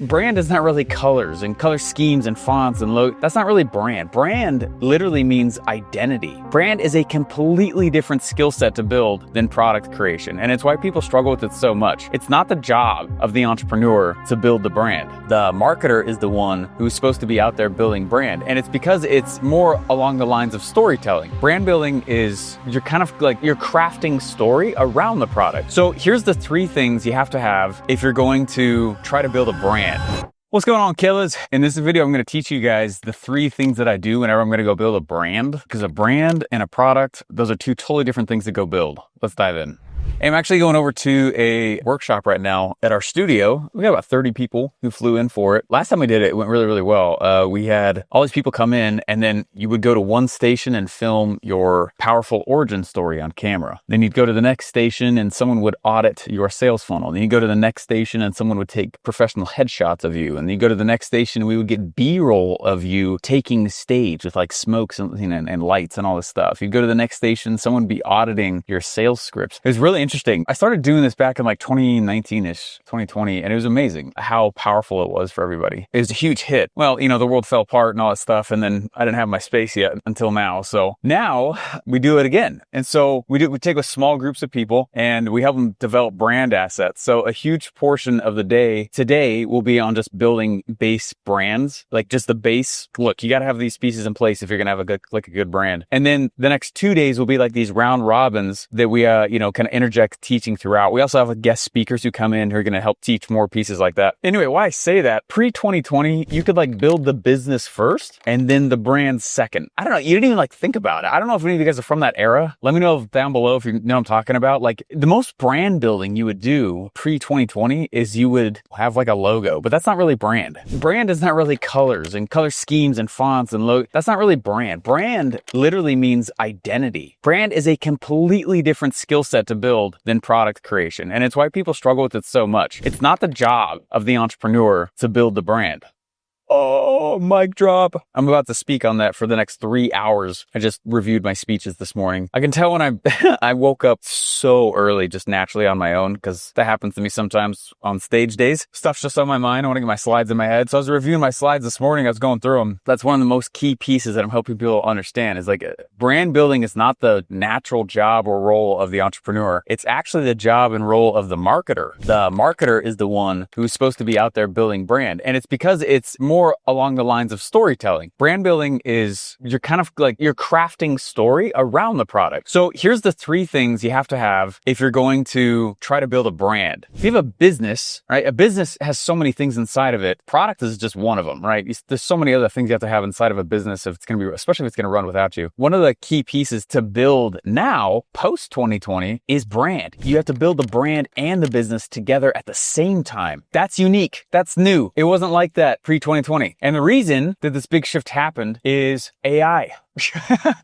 Brand is not really colors and color schemes and fonts and that's not really brand. Brand literally means identity. Brand is a completely different skill set to build than product creation. And it's why people struggle with it so much. It's not the job of the entrepreneur to build the brand. The marketer is the one who's supposed to be out there building brand. And it's because it's more along the lines of storytelling. Brand building is you're crafting story around the product. So here's the 3 things you have to have if you're going to try to build a brand. What's going on, killers? In this video, I'm going to teach you guys the 3 things that I do whenever I'm going to go build a brand, because a brand and a product, those are 2 totally different things to go build. Let's dive in. I'm actually going over to a workshop right now at our studio. We got about 30 people who flew in for it. Last time we did it, it went really, really well. We had all these people come in, and then you would go to one station and film your powerful origin story on camera. Then you'd go to the next station and someone would audit your sales funnel. Then you go to the next station and someone would take professional headshots of you. And then you go to the next station and we would get B-roll of you taking the stage with like smokes and lights and all this stuff. You go to the next station, someone would be auditing your sales scripts. It was really interesting. I started doing this back in like 2019-ish, 2020, and it was amazing how powerful it was for everybody. It was a huge hit. Well, the world fell apart and all that stuff, and then I didn't have my space yet until now. So now we do it again. And so we take with small groups of people and we help them develop brand assets. So a huge portion of the day today will be on just building base brands, like just the base. Look, you got to have these pieces in place if you're going to have a good brand. And then the next 2 days will be like these round robins that we, kind of interject teaching throughout. We also have guest speakers who come in who are going to help teach more pieces like that. Anyway, why I say that, pre-2020, you could build the business first and then the brand second. I don't know. You didn't even think about it. I don't know if any of you guys are from that era. Let me know down below if you know what I'm talking about. The most brand building you would do pre-2020 is you would have a logo, but that's not really brand. Brand is not really colors and color schemes and fonts and that's not really brand. Brand literally means identity. Brand is a completely different skill set to build than product creation. And it's why people struggle with it so much. It's not the job of the entrepreneur to build the brand. Oh, mic drop. I'm about to speak on that for the next 3 hours. I just reviewed my speeches this morning. I can tell when I woke up so early, just naturally on my own, because that happens to me sometimes on stage days. Stuff's just on my mind. I want to get my slides in my head. So I was reviewing my slides this morning. I was going through them. That's one of the most key pieces that I'm helping people understand is brand building is not the natural job or role of the entrepreneur. It's actually the job and role of the marketer. The marketer is the one who's supposed to be out there building brand. And it's because it's more along the lines of storytelling. Brand building is you're crafting story around the product. So here's the 3 things you have to have if you're going to try to build a brand. If you have a business, right? A business has so many things inside of it. Product is just one of them, right? There's so many other things you have to have inside of a business if it's going to be, especially if it's going to run without you. One of the key pieces to build now, post 2020, is brand. You have to build the brand and the business together at the same time. That's unique. That's new. It wasn't like that pre-2020. And the reason that this big shift happened is AI.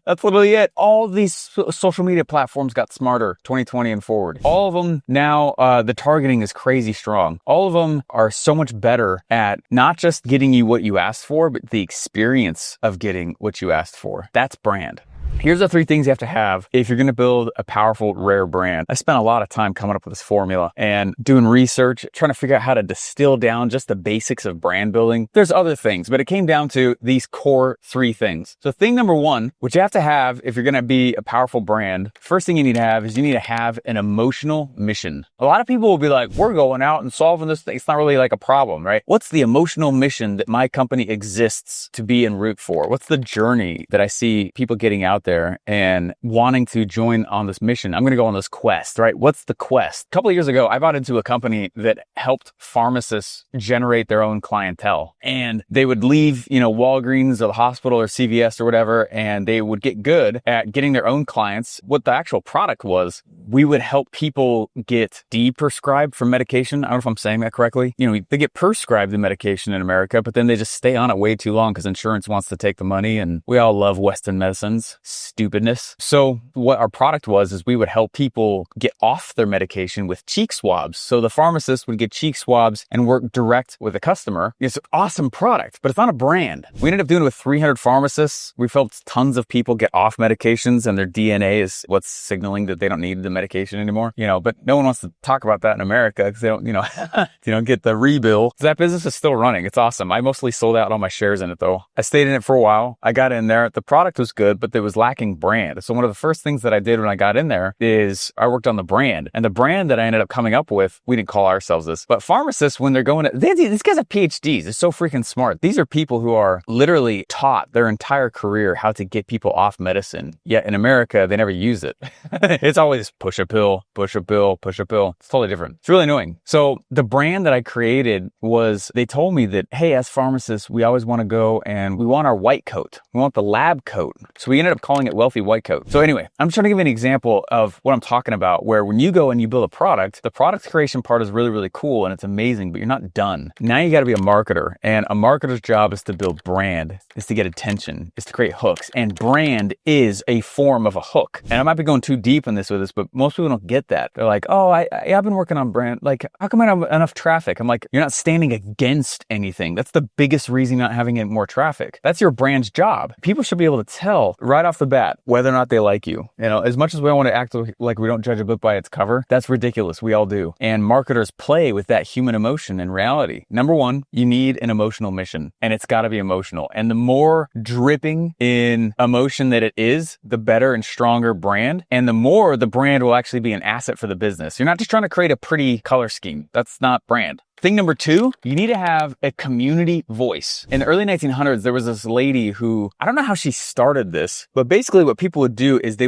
That's literally it. All these social media platforms got smarter 2020 and forward. All of them now, the targeting is crazy strong. All of them are so much better at not just getting you what you asked for, but the experience of getting what you asked for. That's brand. Here's the 3 things you have to have if you're going to build a powerful, rare brand. I spent a lot of time coming up with this formula and doing research, trying to figure out how to distill down just the basics of brand building. There's other things, but it came down to these core 3 things. So thing number 1, which you have to have if you're going to be a powerful brand, first thing you need to have is you need to have an emotional mission. A lot of people will be like, we're going out and solving this thing. It's not really a problem, right? What's the emotional mission that my company exists to be en route for? What's the journey that I see people getting out there and wanting to join on this mission? I'm going to go on this quest, right? What's the quest? A couple of years ago, I bought into a company that helped pharmacists generate their own clientele. And they would leave, Walgreens or the hospital or CVS or whatever, and they would get good at getting their own clients. What the actual product was, we would help people get de-prescribed from medication. I don't know if I'm saying that correctly. They get prescribed the medication in America, but then they just stay on it way too long because insurance wants to take the money, and we all love Western medicines. stupidness. So what our product was is we would help people get off their medication with cheek swabs. So the pharmacist would get cheek swabs and work direct with the customer. It's an awesome product, but it's not a brand. We ended up doing it with 300 pharmacists. We helped tons of people get off medications, and their DNA is what's signaling that they don't need the medication anymore. But no one wants to talk about that in America because they don't, they don't get the rebill. So that business is still running. It's awesome. I mostly sold out all my shares in it though. I stayed in it for a while. I got in there. The product was good, but it was lacking brand. So one of the first things that I did when I got in there is I worked on the brand. And the brand that I ended up coming up with, we didn't call ourselves this, but pharmacists, when they're going to, these guys have PhDs. They're so freaking smart. These are people who are literally taught their entire career how to get people off medicine. Yet in America, they never use it. It's always push a pill, push a pill, push a pill. It's totally different. It's really annoying. So the brand that I created was, they told me that, hey, as pharmacists, we always want to go and we want our white coat. We want the lab coat. So we ended up calling it Wealthy White Coat. So anyway, I'm trying to give you an example of what I'm talking about, where when you go and you build a product, the product creation part is really, really cool and it's amazing, but you're not done. Now you got to be a marketer, and a marketer's job is to build brand, is to get attention, is to create hooks, and brand is a form of a hook. And I might be going too deep in this with this, but most people don't get that. They're like, oh, I've been working on brand. Like, how come I don't have enough traffic? I'm like, you're not standing against anything. That's the biggest reason you're not having any more traffic. That's your brand's job. People should be able to tell right off the bat whether or not they like you. As much as we want to act like we don't judge a book by its cover, that's ridiculous. We all do. And marketers play with that human emotion in reality. Number one, you need an emotional mission, and it's got to be emotional. And the more dripping in emotion that it is, the better and stronger brand, and the more the brand will actually be an asset for the business. You're not just trying to create a pretty color scheme. That's not brand. Thing number two, you need to have a community voice. In the early 1900s, there was this lady who, I don't know how she started this, but basically what people would do is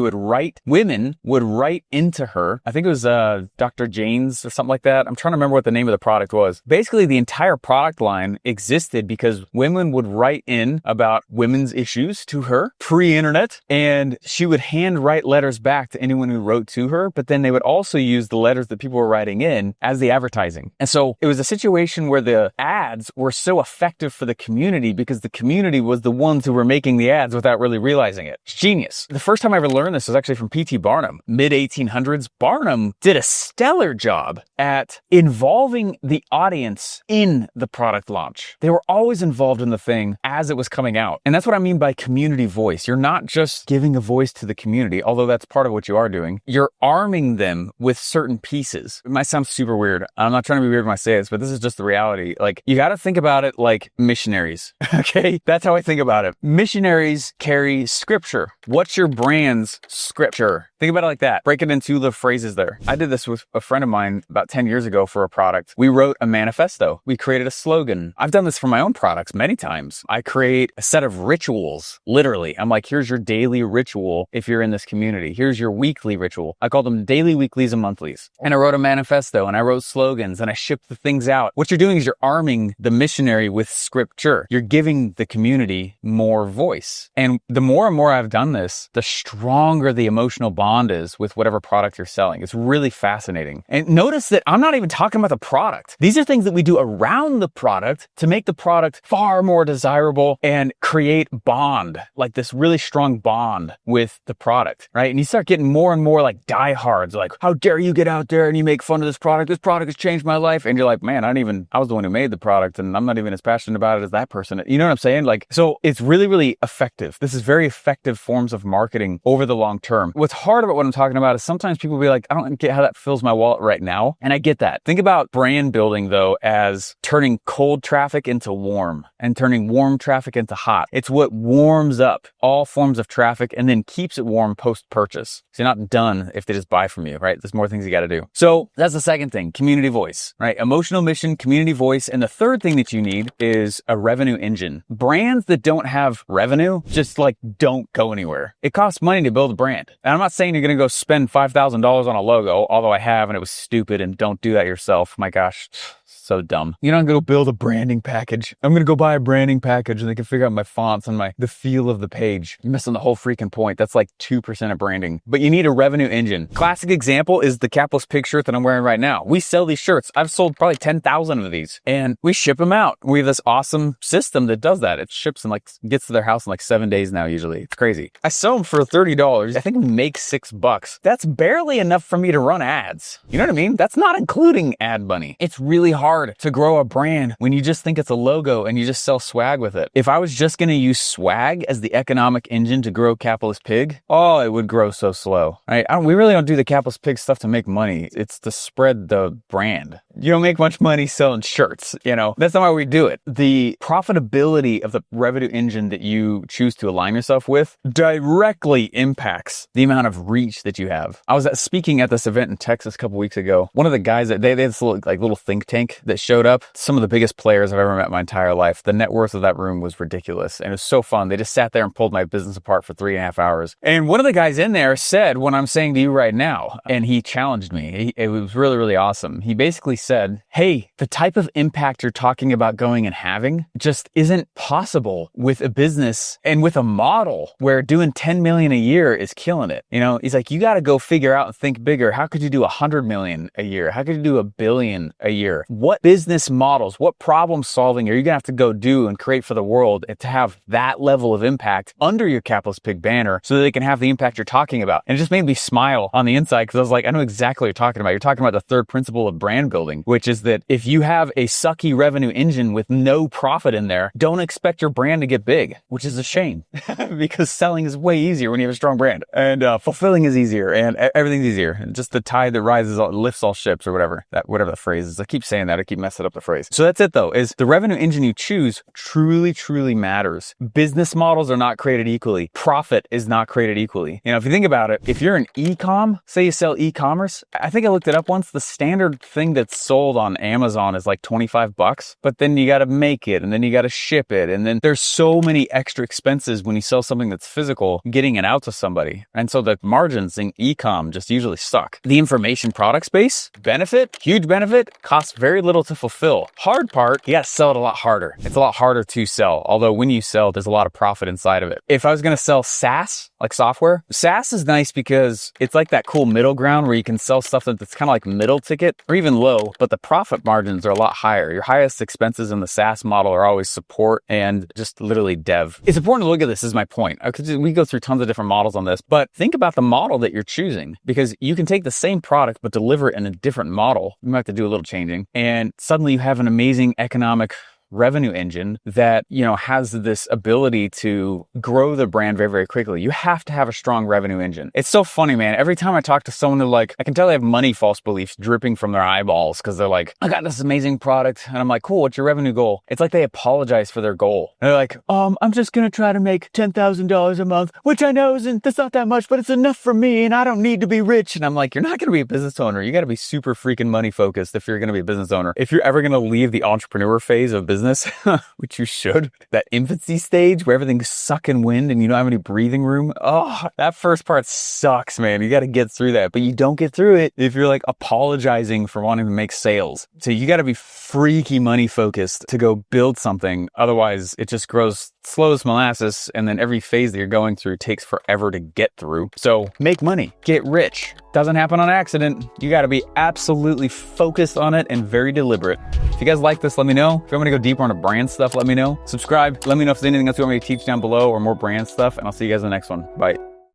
women would write into her. I think it was Dr. Jane's or something like that. I'm trying to remember what the name of the product was. Basically, the entire product line existed because women would write in about women's issues to her pre-internet, and she would handwrite letters back to anyone who wrote to her, but then they would also use the letters that people were writing in as the advertising. And so it was a situation where the ads were so effective for the community because the community was the ones who were making the ads without really realizing it. It's genius. The first time I ever learned this was actually from P.T. Barnum. Mid-1800s, Barnum did a stellar job at involving the audience in the product launch. They were always involved in the thing as it was coming out. And that's what I mean by community voice. You're not just giving a voice to the community, although that's part of what you are doing. You're arming them with certain pieces. It might sound super weird. I'm not trying to be weird when I say this, but this is just the reality. Like, you got to think about it like missionaries. Okay? That's how I think about it. Missionaries carry scripture. What's your brand's scripture? Think about it like that. Break it into the phrases there. I did this with a friend of mine about 10 years ago for a product. We wrote a manifesto. We created a slogan. I've done this for my own products many times. I create a set of rituals. Literally. I'm like, here's your daily ritual if you're in this community. Here's your weekly ritual. I call them daily, weeklies, and monthlies. And I wrote a manifesto, and I wrote slogans, and I shipped the things out. What you're doing is you're arming the missionary with scripture. You're giving the community more voice. And the more and more I've done this, the stronger the emotional bond is with whatever product you're selling. It's really fascinating. And notice that I'm not even talking about the product. These are things that we do around the product to make the product far more desirable and create bond, like this really strong bond with the product, right? And you start getting more and more like diehards, like, how dare you get out there and you make fun of this product? This product has changed my life. And you're like, man, I was the one who made the product, and I'm not even as passionate about it as that person. You know what I'm saying? Like, so it's really, really effective. This is very effective forms of marketing over the long term. What's hard about what I'm talking about is sometimes people be like, I don't get how that fills my wallet right now. And I get that. Think about brand building though as turning cold traffic into warm and turning warm traffic into hot. It's what warms up all forms of traffic and then keeps it warm post-purchase. So you're not done if they just buy from you, right? There's more things you got to do. So that's the second thing, community voice, right? Emotional mission, community voice. And the third thing that you need is a revenue engine. Brands that don't have revenue just like don't go anywhere. It costs money to build a brand. And I'm not saying you're going to go spend $5,000 on a logo, although I have, and it was stupid, and don't do that yourself. My gosh, So dumb. You know, I'm going to build a branding package. I'm going to go buy a branding package and they can figure out my fonts and the feel of the page. You're missing the whole freaking point. That's like 2% of branding. But you need a revenue engine. Classic example is the Capless Pig shirt that I'm wearing right now. We sell these shirts. I've sold probably 10,000 of these and we ship them out. We have this awesome system that does that. It ships and gets to their house in like 7 days now usually. It's crazy. I sell them for $30. I think we make $6. That's barely enough for me to run ads. You know what I mean? That's not including ad money. It's really hard to grow a brand when you just think it's a logo and you just sell swag with it. If I was just going to use swag as the economic engine to grow Capless Pig, oh, it would grow so slow. Right? We really don't do the Capless Pig stuff to make money. It's to spread the brand. You don't make much money selling shirts, you know? That's not why we do it. The profitability of the revenue engine that you choose to align yourself with directly impacts the amount of reach that you have. I was speaking at this event in Texas a couple weeks ago. One of the guys that they had this little think tank that showed up. Some of the biggest players I've ever met in my entire life. The net worth of that room was ridiculous. And it was so fun. They just sat there and pulled my business apart for 3.5 hours. And one of the guys in there said what I'm saying to you right now. And he challenged me. It was really, really awesome. He basically said, hey, the type of impact you're talking about going and having just isn't possible with a business and with a model where doing 10 million a year is killing it. You know, he's like, you got to go figure out and think bigger. How could you do 100 million a year? How could you do 1 billion a year? What business models, what problem solving are you gonna have to go do and create for the world to have that level of impact under your Capless Pig banner so that they can have the impact you're talking about? And it just made me smile on the inside because I was like, I know exactly what you're talking about. You're talking about the third principle of brand building, which is that if you have a sucky revenue engine with no profit in there, don't expect your brand to get big, which is a shame because selling is way easier when you have a strong brand and fulfilling is easier and everything's easier. Just the tide that rises lifts all ships or whatever the phrase is. I keep saying that. I keep messing up the phrase. So that's it though, is the revenue engine you choose truly, truly matters. Business models are not created equally. Profit is not created equally. You know, if you think about it, if you're an e-com, say you sell e-commerce, I think I looked it up once, the standard thing that's sold on Amazon is like $25, but then you got to make it and then you got to ship it. And then there's so many extra expenses when you sell something that's physical, getting it out to somebody. And so the margins in e-com just usually suck. The information product space, benefit, huge benefit, costs very little to fulfill. Hard part, you got to sell it a lot harder. It's a lot harder to sell. Although when you sell, there's a lot of profit inside of it. If I was going to sell SaaS, like software, SaaS is nice because it's like that cool middle ground where you can sell stuff that's kind of like middle ticket or even low, but the profit margins are a lot higher. Your highest expenses in the SaaS model are always support and just literally dev. It's important to look at this, is my point. We go through tons of different models on this, but think about the model that you're choosing because you can take the same product, but deliver it in a different model. You might have to do a little changing and suddenly you have an amazing economic revenue engine that, you know, has this ability to grow the brand very, very quickly. You have to have a strong revenue engine. It's so funny, man. Every time I talk to someone, they're like, I can tell they have money false beliefs dripping from their eyeballs because they're like, I got this amazing product. And I'm like, cool, what's your revenue goal? It's like they apologize for their goal. And they're like, I'm just going to try to make $10,000 a month, which I know that's not that much, but it's enough for me and I don't need to be rich. And I'm like, you're not going to be a business owner. You got to be super freaking money focused if you're going to be a business owner. If you're ever going to leave the entrepreneur phase of business, which you should, that infancy stage where everything's sucking wind and you don't have any breathing room. Oh, that first part sucks, man. You got to get through that, but you don't get through it if you're like apologizing for wanting to make sales. So you got to be freaky money focused to go build something. Otherwise it just grows slow as molasses. And then every phase that you're going through takes forever to get through. So make money, get rich. Doesn't happen on accident. You got to be absolutely focused on it and very deliberate. If you guys like this, let me know. If you want me to go deeper into brand stuff, let me know. Subscribe. Let me know if there's anything else you want me to teach down below or more brand stuff. And I'll see you guys in the next one. Bye.